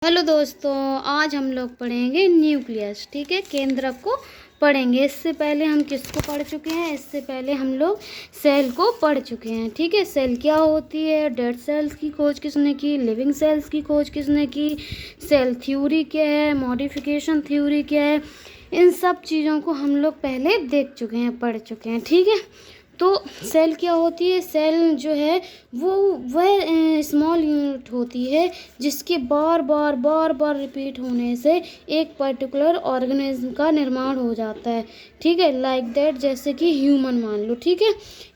Hello दोस्तों, आज हम लोग पढ़ेंगे न्यूक्लियस। ठीक है, केंद्रक को पढ़ेंगे। इससे पहले हम किसको पढ़ चुके हैं? इससे पहले हम लोग सेल को पढ़ चुके हैं। ठीक है, सेल क्या होती है, डेड सेल्स की खोज किसने की, लिविंग सेल्स की खोज किसने की, सेल थ्योरी क्या है, मॉडिफिकेशन थ्योरी क्या है, इन सब चीज़ों को हम लोग पहले देख चुके हैं, पढ़ चुके हैं। ठीक है, तो सेल क्या होती है? सेल जो है वो वह स्मॉल यूनिट होती है जिसके बार बार रिपीट होने से एक पर्टिकुलर ऑर्गेनिज्म का निर्माण हो जाता है। ठीक है, लाइक दैट, जैसे कि ह्यूमन मान लो। ठीक है,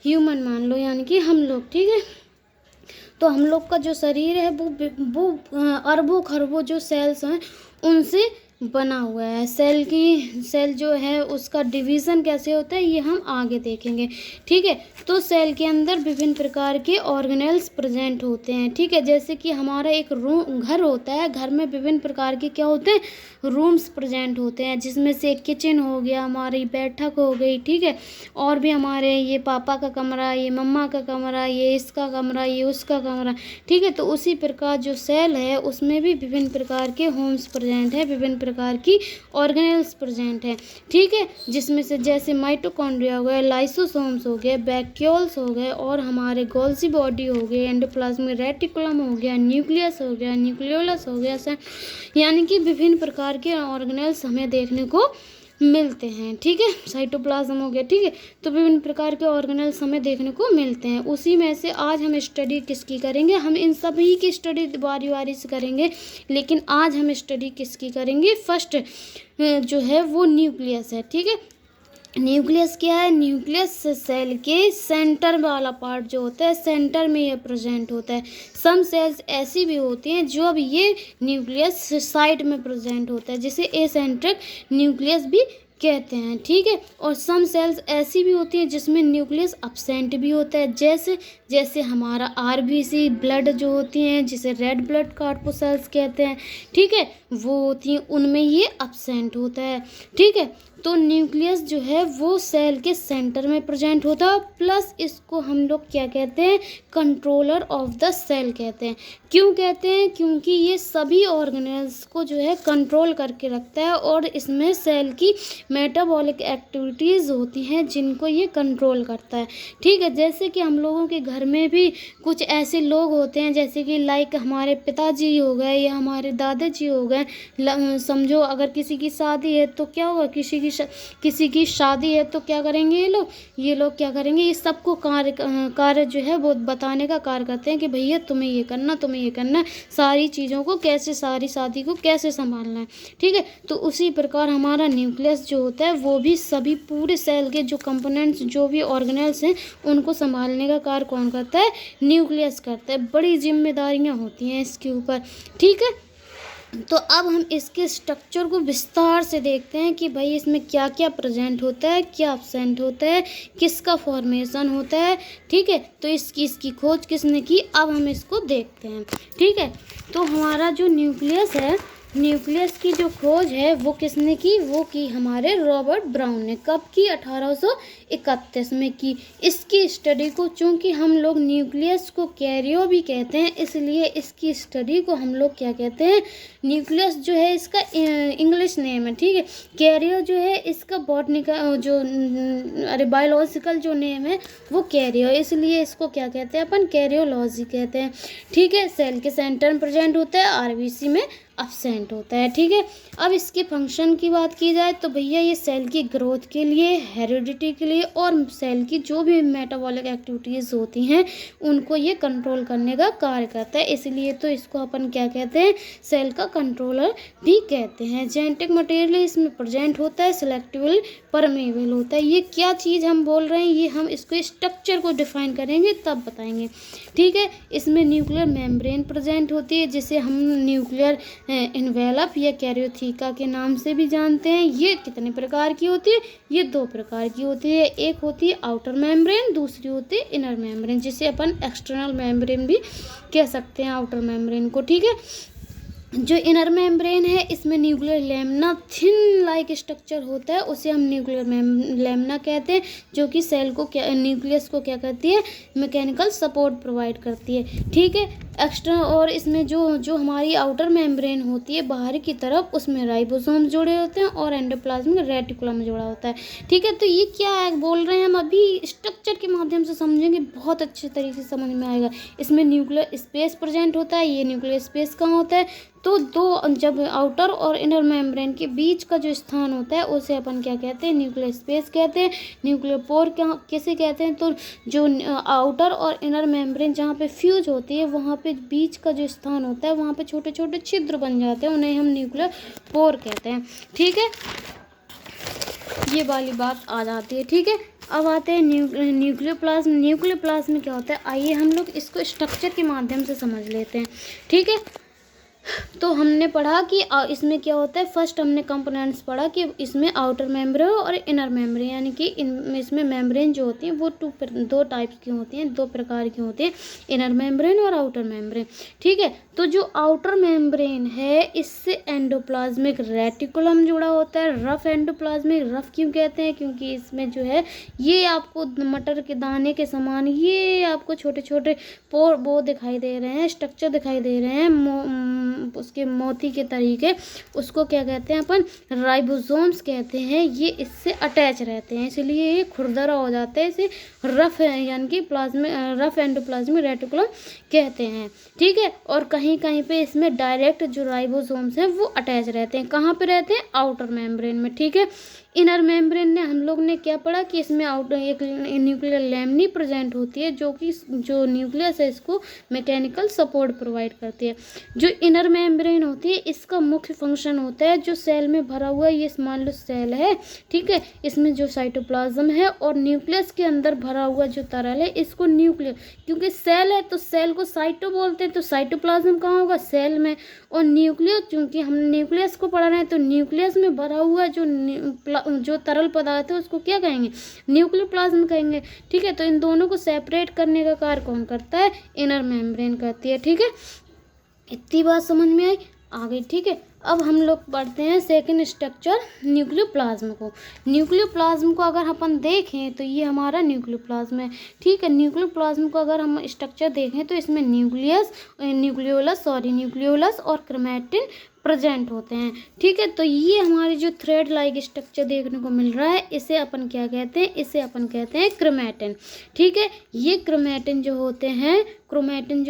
ह्यूमन मान लो यानी कि हम लोग। ठीक है, तो हम लोग का जो शरीर है वो अरबों खरबों जो सेल्स हैं उनसे बना हुआ है। सेल जो है उसका डिवीज़न कैसे होता है ये हम आगे देखेंगे। ठीक है, तो सेल के अंदर विभिन्न प्रकार के ऑर्गेनेल्स प्रेजेंट होते हैं। ठीक है, जैसे कि हमारा एक घर होता है, घर में विभिन्न प्रकार के क्या होते हैं, रूम्स प्रेजेंट होते हैं, जिसमें से एक किचन हो गया, हमारी बैठक हो गई। ठीक है, और भी हमारे ये पापा का कमरा, ये मम्मा का कमरा, ये इसका कमरा, ये उसका कमरा। ठीक है, तो उसी प्रकार जो सेल है उसमें भी विभिन्न प्रकार के होम्स प्रेजेंट है, विभिन्न प्रकार की ऑर्गेनेल्स प्रेजेंट है। ठीक है, जिसमें से जैसे माइटोकॉन्ड्रिया हो गए, लाइसोसोम्स हो गए, वैक्यूल्स हो गए, और हमारे गोल्जी बॉडी हो गए, एंडोप्लाज्मिक रेटिकुलम हो गया, न्यूक्लियस हो गया, न्यूक्लियोलस हो गया, यानी कि विभिन्न प्रकार के ऑर्गेनेल्स हमें देखने को मिलते हैं। ठीक है, साइटोप्लाज्म हो गया। ठीक है, तो विभिन्न प्रकार के ऑर्गेनेल्स हमें देखने को मिलते हैं। उसी में से आज हम स्टडी किसकी करेंगे? हम इन सभी की स्टडी बारी बारी से करेंगे, लेकिन आज हम स्टडी किसकी करेंगे? फर्स्ट जो है वो न्यूक्लियस है। ठीक है, न्यूक्लियस क्या है? न्यूक्लियस सेल के सेंटर वाला पार्ट जो होता है, सेंटर में ये प्रेजेंट होता है। सम सेल्स ऐसी भी होती हैं जो अब ये न्यूक्लियस साइड में प्रेजेंट होता है, जिसे एसेंट्रिक न्यूक्लियस भी कहते हैं। ठीक है, और सम सेल्स ऐसी भी होती हैं जिसमें न्यूक्लियस अब्सेंट भी होता है, जैसे जैसे हमारा आरबीसी ब्लड जो होती हैं, जिसे रेड ब्लड कार्पोसेल्स कहते हैं। ठीक है, वो होती हैं, उनमें ये अब्सेंट होता है। ठीक है, तो न्यूक्लियस जो है वो सेल के सेंटर में प्रेजेंट होता है, प्लस इसको हम लोग क्या कहते हैं? कंट्रोलर ऑफ द सेल कहते हैं। क्यों कहते हैं? क्योंकि ये सभी ऑर्गेनेल्स को जो है कंट्रोल करके रखता है, और इसमें सेल की मेटाबॉलिक एक्टिविटीज़ होती हैं जिनको ये कंट्रोल करता है। ठीक है, जैसे कि हम लोगों के घर में भी कुछ ऐसे लोग होते हैं, जैसे कि लाइक हमारे पिताजी हो गए या हमारे दादाजी हो गए। समझो अगर किसी की शादी है तो क्या होगा, किसी की शादी है तो क्या करेंगे ये लोग क्या करेंगे, ये सबको कार्य जो है वो बताने का कार्य करते हैं कि भैया तुम्हें ये करना, तुम्हें ये करना है, सारी चीज़ों को कैसे, सारी शादी को कैसे संभालना है। ठीक है, तो उसी प्रकार हमारा न्यूक्लियस जो होता है वो भी सभी पूरे सेल के जो कंपोनेंट्स, जो भी ऑर्गेनेल्स हैं, उनको संभालने का कार्य कौन करता है? न्यूक्लियस करता है। बड़ी जिम्मेदारियां होती हैं इसके ऊपर। ठीक है, तो अब हम इसके स्ट्रक्चर को विस्तार से देखते हैं कि भाई इसमें क्या क्या प्रेजेंट होता है, क्या अब्सेंट होता है, किसका फॉर्मेशन होता है। ठीक है, तो इसकी खोज किसने की? अब हम इसको देखते हैं। ठीक है, तो हमारा जो न्यूक्लियस है, न्यूक्लियस की जो खोज है वो किसने की? वो की हमारे रॉबर्ट ब्राउन ने। कब की? 1831 में की। इसकी स्टडी को, चूंकि हम लोग न्यूक्लियस को कैरियो भी कहते हैं, इसलिए इसकी स्टडी को हम लोग क्या कहते हैं? न्यूक्लियस जो है इसका इंग्लिश नेम है। ठीक है, कैरियो जो है इसका बॉटनिकल जो बायोलॉजिकल जो नेम है वो कैरियो, इसलिए इसको क्या कहते हैं अपन? कैरियोलॉजी कहते हैं। ठीक है, सेल के सेंटर में प्रेजेंट होता है, आरबीसी में अब्सेंट होता है। ठीक है, अब इसके फंक्शन की बात की जाए तो भैया ये सेल की ग्रोथ के लिए, हेरिडिटी के लिए, और सेल की जो भी मेटाबॉलिक एक्टिविटीज़ होती हैं उनको ये कंट्रोल करने का कार्य करता है, इसलिए तो इसको अपन क्या कहते हैं? सेल का कंट्रोलर भी कहते हैं। जेनेटिक मटेरियल इसमें प्रेजेंट होता है, सिलेक्टिवली परमेबल होता है। ये क्या चीज़ हम बोल रहे हैं, ये हम इसको स्ट्रक्चर को डिफाइन करेंगे तब बताएंगे। ठीक है, इसमें न्यूक्लियर मेम्ब्रेन प्रेजेंट होती है, जिसे हम न्यूक्लियर इन्वेलप या कैरियोथीका के नाम से भी जानते हैं। ये कितने प्रकार की होती है? ये 2 प्रकार की होती है। एक होती है आउटर मेम्ब्रेन, दूसरी होती है इनर मेम्ब्रेन, जिसे अपन एक्सटर्नल मेम्ब्रेन भी कह सकते हैं, आउटर मेम्ब्रेन को। ठीक है, जो इनर मेम्ब्रेन है इसमें nuclear lamina thin like structure होता है, उसे हम न्यूक्लियर लेमिना कहते हैं, जो कि सेल को क्या न्यूक्लियस को क्या करती है, मैकेनिकल सपोर्ट प्रोवाइड करती है। ठीक है, एक्स्ट्रा और इसमें जो हमारी आउटर मेम्ब्रेन होती है बाहर की तरफ, उसमें राइबोसोम जुड़े होते हैं और एंडोप्लाज्मिक रेटिकुलम जुड़ा होता है। ठीक है, तो ये क्या बोल रहे हैं हम अभी स्ट्रक्चर के माध्यम से समझेंगे, बहुत अच्छे तरीके से समझ में आएगा। इसमें न्यूक्लियर स्पेस प्रेजेंट होता है। ये न्यूक्लियर स्पेस कहाँ होता है, तो जब आउटर और इनर मेम्ब्रेन के बीच का जो स्थान होता है उसे अपन क्या कहते हैं, न्यूक्लियर स्पेस कहते हैं। न्यूक्लियर पोर क्या किसे कहते हैं, तो जो आउटर और इनर मेम्ब्रेन जहाँ पे फ्यूज होती है वहाँ पे बीच का जो स्थान होता है वहाँ पे छोटे छोटे छिद्र बन जाते हैं, उन्हें हम न्यूक्लियर पोर कहते हैं। ठीक है, ये वाली बात आ जाती है। ठीक है, अब आते हैं न्यूक्लियर प्लाज्म। न्यूक्लियर प्लाज्म में क्या होता है, आइए हम लोग इसको स्ट्रक्चर के माध्यम से समझ लेते हैं। ठीक है, तो हमने पढ़ा कि इसमें क्या होता है, फर्स्ट हमने कंपोनेंट्स पढ़ा कि इसमें आउटर मेम्ब्रेन और इनर मेम्ब्रेन, यानी कि इसमें मेम्ब्रेन जो होती हैं वो दो टाइप्स की होती हैं, दो प्रकार की होती हैं, इनर मेम्ब्रेन और आउटर मेम्ब्रेन। ठीक है, तो जो आउटर मेम्ब्रेन है इससे एंडोप्लाज्मिक रेटिकुलम जुड़ा होता है। रफ एंडोप्लाज्मिक, रफ क्यों कहते हैं, क्योंकि इसमें जो है ये आपको मटर के दाने के समान ये आपको छोटे छोटे पोर वो दिखाई दे रहे हैं, स्ट्रक्चर दिखाई दे रहे हैं, उसके मोती के तरीके, उसको क्या कहते हैं अपन, राइबोसोम्स कहते हैं। ये इससे अटैच रहते हैं, इसलिए ये खुरदरा हो जाते हैं, इसे रफ यानी कि रफ एंडोप्लाज्मिक रेटिकुलम कहते हैं। ठीक है, और कहीं कहीं पे इसमें डायरेक्ट जो राइबोसोम्स हैं वो अटैच रहते हैं। कहाँ पे रहते हैं, आउटर मेम्ब्रेन में। ठीक है, इनर मेम्ब्रेन ने हम लोग ने क्या पढ़ा कि इसमें आउटर एक न्यूक्लियर लेमिनी प्रेजेंट होती है, जो न्यूक्लियस है इसको मैकेनिकल सपोर्ट प्रोवाइड करती है। जो इनर मेम्ब्रेन होती है इसका मुख्य फंक्शन होता है, जो सेल में भरा हुआ है, ये मान लो सेल है। ठीक है, इसमें जो साइटोप्लाज्म है और न्यूक्लियस के अंदर भरा हुआ जो तरल है इसको न्यूक्लियर, क्योंकि सेल है तो सेल को साइटो बोलते हैं, तो साइटोप्लाज्म कहाँ होगा, सेल में। और न्यूक्लियस, चूंकि हम न्यूक्लियस को पढ़ रहे हैं तो न्यूक्लियस में भरा हुआ जो तरल पदार्थ है उसको क्या कहेंगे, न्यूक्लियर प्लाज्म कहेंगे। ठीक है, तो इन दोनों को सेपरेट करने का कार्य कौन करता है, इनर मेम्ब्रेन करती है। ठीक है, इतनी बात समझ में आई, आ गई। ठीक है, अब हम लोग पढ़ते हैं सेकंड स्ट्रक्चर न्यूक्लियर प्लाज्म को। न्यूक्लियर प्लाज्म को अगर अपन देखें तो ये हमारा न्यूक्लियर प्लाज्म है। ठीक है, न्यूक्लियर प्लाज्म को अगर हम स्ट्रक्चर देखें तो इसमें न्यूक्लियोलस और क्रोमैटिन प्रेजेंट होते हैं। ठीक है, तो ये हमारे जो थ्रेड लाइक स्ट्रक्चर देखने को मिल रहा है इसे अपन क्या कहते हैं, इसे अपन कहते हैं क्रोमैटिन। ठीक है, ये क्रोमैटिन जो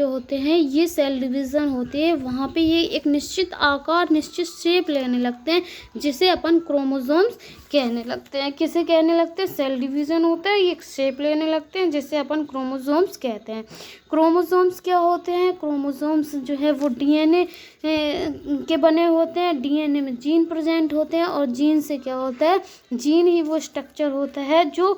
होते हैं ये सेल डिवीज़न होती है, वहाँ पे ये एक निश्चित आकार निश्चित शेप लेने लगते हैं, जिसे अपन क्रोमोसोम्स कहने लगते हैं। किसे कहने लगते हैं, सेल डिवीज़न होता है, ये एक शेप लेने लगते हैं जिसे अपन क्रोमोसोम्स कहते हैं। क्रोमोसोम्स क्या होते हैं, क्रोमोसोम्स जो है वो डीएनए के बने होते हैं। डीएनए में जीन प्रेजेंट होते हैं और जीन से क्या होता है, जीन ही वो स्ट्रक्चर होता है जो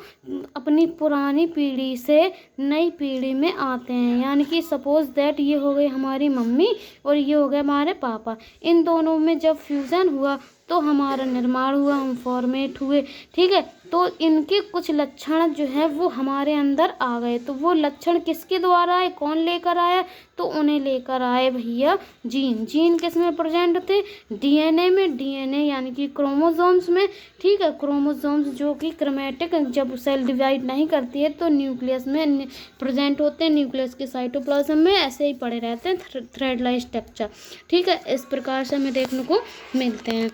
अपनी पुरानी पीढ़ी से नई पीढ़ी में आते हैं। यानी कि सपोज दैट ये हो गई हमारी मम्मी और ये हो गए हमारे पापा, इन दोनों में जब फ्यूज़न हुआ तो हमारा निर्माण हुआ, हम फॉर्मेट हुए। ठीक है, तो इनके कुछ लक्षण जो है वो हमारे अंदर आ गए। तो वो लक्षण किसके द्वारा आए, कौन लेकर आया, तो उन्हें लेकर आए भैया जीन। जीन किस में प्रेजेंट थे, डीएनए में, डीएनए यानी कि क्रोमोसोम्स में। ठीक है, क्रोमोसोम्स जो कि क्रोमैटिक जब सेल डिवाइड नहीं करती है तो न्यूक्लियस में प्रेजेंट होते हैं, न्यूक्लियस के साइटोप्लाज्म में ऐसे ही पड़े रहते हैं थ्रेड लाइक स्ट्रक्चर। ठीक है, इस प्रकार से हमें देखने को मिलते हैं।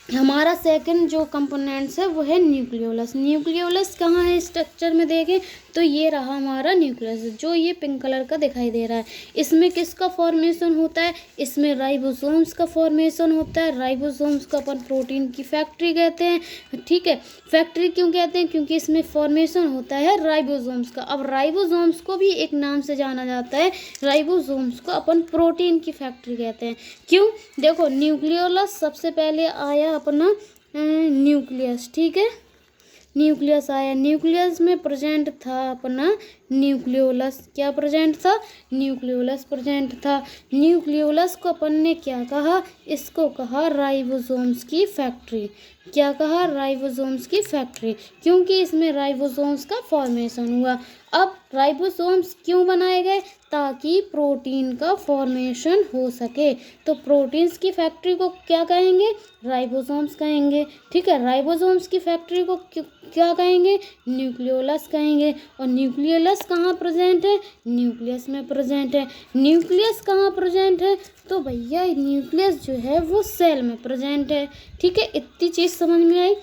हमारा सेकंड जो कंपोनेंट्स है वो है न्यूक्लियोलस। न्यूक्लियोलस कहाँ है स्ट्रक्चर में देखें तो ये रहा हमारा न्यूक्लियस, जो ये पिंक कलर का दिखाई दे रहा है। इसमें किसका फॉर्मेशन होता है, इसमें राइबोसोम्स का फॉर्मेशन होता है। राइबोसोम्स को अपन प्रोटीन की फैक्ट्री कहते हैं। ठीक है, फैक्ट्री क्यों कहते हैं, क्योंकि इसमें फॉर्मेशन होता है राइबोसोम्स का। अब राइबोसोम्स को भी एक नाम से जाना जाता है, राइबोसोम्स को अपन प्रोटीन की फैक्ट्री कहते हैं। क्यों, देखो न्यूक्लियोलस सबसे पहले आया अपना न्यूक्लियस। ठीक है, न्यूक्लियस आया, न्यूक्लियस में प्रेजेंट था अपना न्यूक्लियोलस। क्या प्रेजेंट था, न्यूक्लियोलस प्रेजेंट था। न्यूक्लियोलस को अपन ने क्या कहा, इसको कहा राइबोसोम्स की फैक्ट्री। क्या कहा, राइबोसोम्स की फैक्ट्री, क्योंकि इसमें राइबोसोम्स का फॉर्मेशन हुआ। अब राइबोसोम्स क्यों बनाए गए, ताकि प्रोटीन का फॉर्मेशन हो सके। तो प्रोटीन्स की फैक्ट्री को क्या कहेंगे? राइबोसोम्स कहेंगे। ठीक है, राइबोसोम्स की फैक्ट्री को क्या कहेंगे? न्यूक्लियोलस कहेंगे। और न्यूक्लियोलस कहाँ प्रेजेंट है? न्यूक्लियस में प्रेजेंट है। न्यूक्लियस कहाँ प्रेजेंट है? तो भैया न्यूक्लियस जो है वो सेल में प्रेजेंट है। ठीक है, इतनी चीज़ समझ में आई?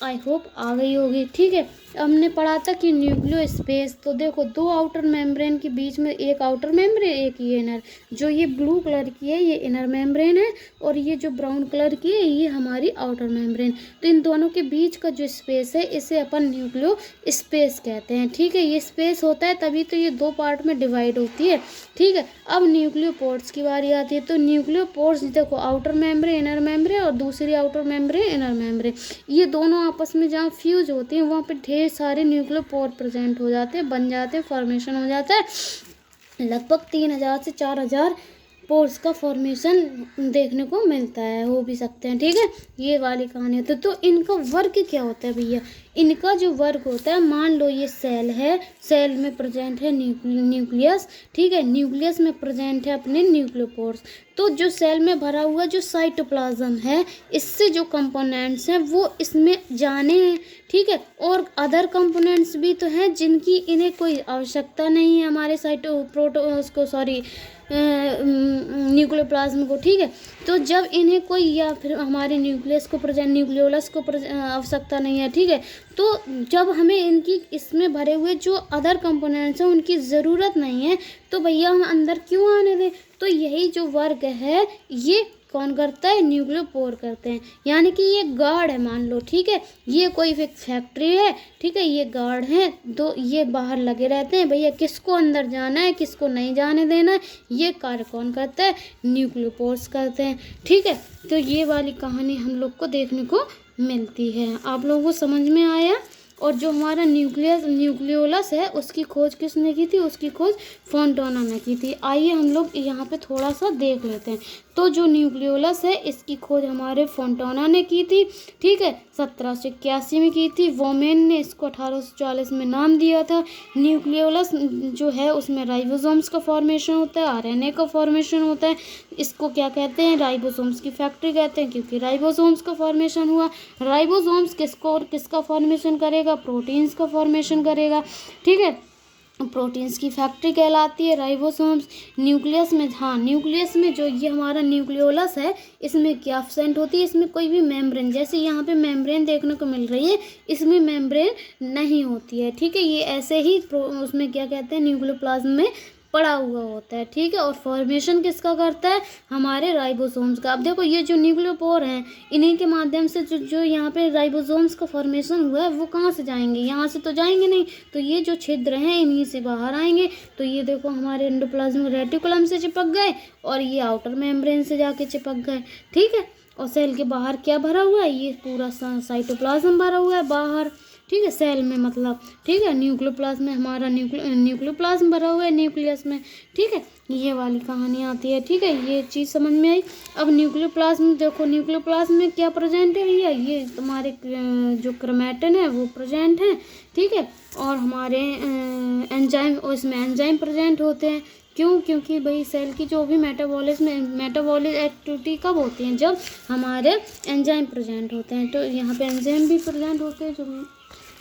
आई होप आ गई होगी। ठीक है, हमने पढ़ा था कि न्यूक्लियो स्पेस, तो देखो दो आउटर मेम्ब्रेन के बीच में, एक आउटर मेम्ब्रेन एक ये इनर, जो ये ब्लू कलर की है ये इनर मेम्ब्रेन है और ये जो ब्राउन कलर की है ये हमारी आउटर मेम्ब्रेन। तो इन दोनों के बीच का जो स्पेस है इसे अपन न्यूक्लियो स्पेस कहते हैं। ठीक है, ये स्पेस होता है तभी तो ये दो पार्ट में डिवाइड होती है। ठीक है, अब न्यूक्लियो पोर्स की बारी आती है। तो न्यूक्लियो पोर्स देखो, आउटर मेम्ब्रेन इनर मेम्ब्रेन और दूसरी आउटर मेम्ब्रेन इनर मेम्ब्रेन, ये दोनों आपस में जहाँ फ्यूज होती हैं वहाँ पे ढेर सारे न्यूक्लियोपोर प्रेजेंट हो जाते हैं, बन जाते हैं, फॉर्मेशन हो जाता है। लगभग 3000 से 4000 पोर्स का फॉर्मेशन देखने को मिलता है, हो भी सकते हैं। ठीक है, ये वाली कहानी होती है। तो इनका वर्क क्या होता है भैया? इनका जो वर्क होता है, मान लो ये सेल है, सेल में प्रेजेंट है न्यूक्लियस। ठीक है, न्यूक्लियस में प्रेजेंट है अपने न्यूक्लियोपोर्स। तो जो सेल में भरा हुआ जो साइटोप्लाज्म है, इससे जो कंपोनेंट्स हैं वो इसमें जाने हैं। ठीक है, और अदर कंपोनेंट्स भी तो हैं जिनकी इन्हें कोई आवश्यकता नहीं है हमारे न्यूक्लियोप्लाज्म को। ठीक है, तो जब इन्हें कोई या फिर हमारे न्यूक्लियोलस को आवश्यकता नहीं है। ठीक है, तो जब हमें इनकी इसमें भरे हुए जो अदर कंपोनेंट्स हैं उनकी ज़रूरत नहीं है तो भैया हम अंदर क्यों आने दें? तो यही जो वर्क है ये कौन करता है? न्यूक्लियोपोर करते हैं। यानी कि ये गार्ड है, मान लो। ठीक है, ये कोई फैक्ट्री है। ठीक है, ये गार्ड हैं, तो ये बाहर लगे रहते हैं भैया, किसको अंदर जाना है किसको नहीं जाने देना है, ये कार्य कौन करता है? न्यूक्लियोपोर्स करते हैं। ठीक है, तो ये वाली कहानी हम लोग को देखने को मिलती है। आप लोगों को समझ में आया? और जो हमारा न्यूक्लियोलस है उसकी खोज किसने की थी? उसकी खोज फोंटाना ने की थी। आइए हम लोग यहाँ पे थोड़ा सा देख लेते हैं। तो जो न्यूक्लियोलस है इसकी खोज हमारे फोंटाना ने की थी। ठीक है, 1781 में की थी। वोमेन ने इसको 1840 में नाम दिया था। न्यूक्लियोलस जो है उसमें राइबोसोम्स का फॉर्मेशन होता है, आरएनए का फॉर्मेशन होता है। इसको क्या कहते हैं? राइबोसोम्स की फैक्ट्री कहते हैं, क्योंकि राइबोसोम्स का फॉर्मेशन हुआ। राइबोसोम्स किसका फॉर्मेशन करेगा? प्रोटीन्स का फॉर्मेशन करेगा। ठीक है, प्रोटीन्स की फैक्ट्री कहलाती है राइबोसोम्स। न्यूक्लियस में, हाँ, न्यूक्लियस में जो ये हमारा न्यूक्लियोलस है इसमें क्या एब्सेंट होती है? इसमें कोई भी मेम्ब्रेन, जैसे यहाँ पे मेम्ब्रेन देखने को मिल रही है, इसमें मेम्ब्रेन नहीं होती है। ठीक है, ये ऐसे ही उसमें क्या कहते हैं? न्यूक्लियोप्लाज्म में पड़ा हुआ होता है। ठीक है, और फॉर्मेशन किसका करता है? हमारे राइबोसोम्स का। अब देखो ये जो न्यूक्लियोपोर हैं इन्हीं के माध्यम से जो यहाँ पे राइबोसोम्स का फॉर्मेशन हुआ है वो कहाँ से जाएंगे? यहाँ से तो जाएंगे नहीं, तो ये जो छिद्र हैं इन्हीं से बाहर आएंगे। तो ये देखो हमारे एंडोप्लाज्मिक रेटिकुलम से चिपक गए और ये आउटर मेम्ब्रेन से जाके चिपक गए। ठीक है, और सेल के बाहर क्या भरा हुआ है? ये पूरा साइटोप्लाज्म भरा हुआ है बाहर। ठीक है, सेल में मतलब। ठीक है, न्यूक्लियोप्लाज्म में हमारा न्यूक्लियोप्लाज्म भरा हुआ है न्यूक्लियस में। ठीक है, ये वाली कहानी आती है। ठीक है, ये चीज़ समझ में आई। अब न्यूक्लियोप्लाज्म देखो, न्यूक्लियोप्लाज्म में क्या प्रेजेंट है भैया? ये तुम्हारे जो क्रोमैटिन है वो प्रेजेंट है। ठीक है, और हमारे एंजाइम, उसमें एंजाइम प्रेजेंट होते हैं। क्यों? क्योंकि भाई सेल की जो भी मेटाबॉलिज्म एक्टिविटी कब होती है? जब हमारे एंजाइम प्रेजेंट होते हैं। तो यहाँ पे एंजाइम भी प्रेजेंट होते हैं जो,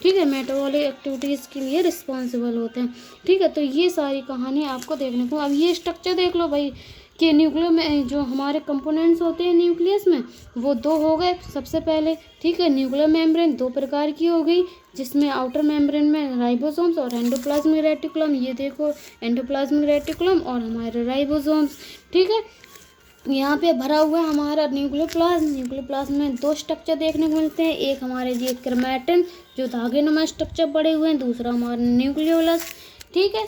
ठीक है, मेटाबॉलिक एक्टिविटीज़ के लिए रिस्पॉन्सिबल होते हैं। ठीक है, तो ये सारी कहानी आपको देखने को। अब ये स्ट्रक्चर देख लो भाई कि न्यूक्लियो में जो हमारे कंपोनेंट्स होते हैं न्यूक्लियस में वो दो हो गए सबसे पहले। ठीक है, न्यूक्लियर मेम्ब्रेन दो प्रकार की हो गई, जिसमें आउटर मेम्ब्रेन में राइबोसोम्स और एंडोप्लाज्मिक रेटिकुलम। ये देखो एंडोप्लाज्मिक रेटिकुलम और हमारे राइबोसोम्स। ठीक है, यहाँ पे भरा हुआ है हमारा न्यूक्लियोप्लाज्म। न्यूक्लियोप्लाज्म में दो स्ट्रक्चर देखने को मिलते हैं, एक हमारे ये क्रोमैटिन जो धागे नुमा स्ट्रक्चर बड़े हुए हैं, दूसरा हमारा न्यूक्लियोलस। ठीक है,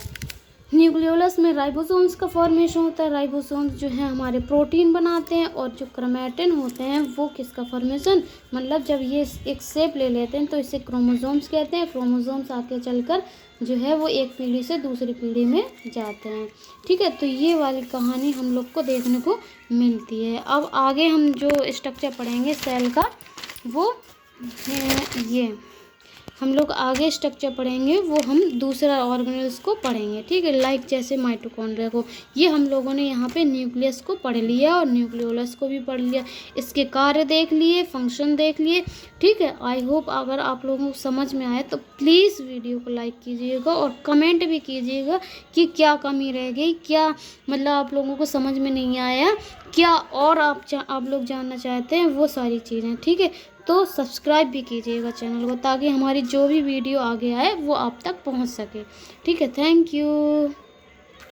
न्यूक्लियोलस में राइबोसोम्स का फॉर्मेशन होता है। राइबोसोम्स जो है हमारे प्रोटीन बनाते हैं, और जो क्रोमैटिन होते हैं वो किसका फॉर्मेशन, मतलब जब ये एक शेप ले लेते हैं तो इसे क्रोमोसोम्स कहते हैं। क्रोमोसोम्स आगे चलकर जो है वो एक पीढ़ी से दूसरी पीढ़ी में जाते हैं। ठीक है, तो ये वाली कहानी हम लोग को देखने को मिलती है। अब आगे हम जो स्ट्रक्चर पढ़ेंगे सेल का वो है ये हम लोग आगे स्ट्रक्चर पढ़ेंगे वो हम दूसरा ऑर्गेनेल्स को पढ़ेंगे, ठीक है। लाइक जैसे माइटोकॉन्ड्रिया को, ये हम लोगों ने यहाँ पे न्यूक्लियस को पढ़ लिया और न्यूक्लियोलस को भी पढ़ लिया, इसके कार्य देख लिए, फंक्शन देख लिए, ठीक है। आई होप अगर आप लोगों को समझ में आए तो प्लीज़ वीडियो को लाइक कीजिएगा और कमेंट भी कीजिएगा कि क्या कमी रह गई, क्या मतलब आप लोगों को समझ में नहीं आया, क्या और आप लोग जानना चाहते हैं, वो सारी चीज़ें, ठीक है। तो सब्सक्राइब भी कीजिएगा चैनल को, ताकि हमारी जो भी वीडियो आगे आए वो आप तक पहुंच सके, ठीक है। Thank you.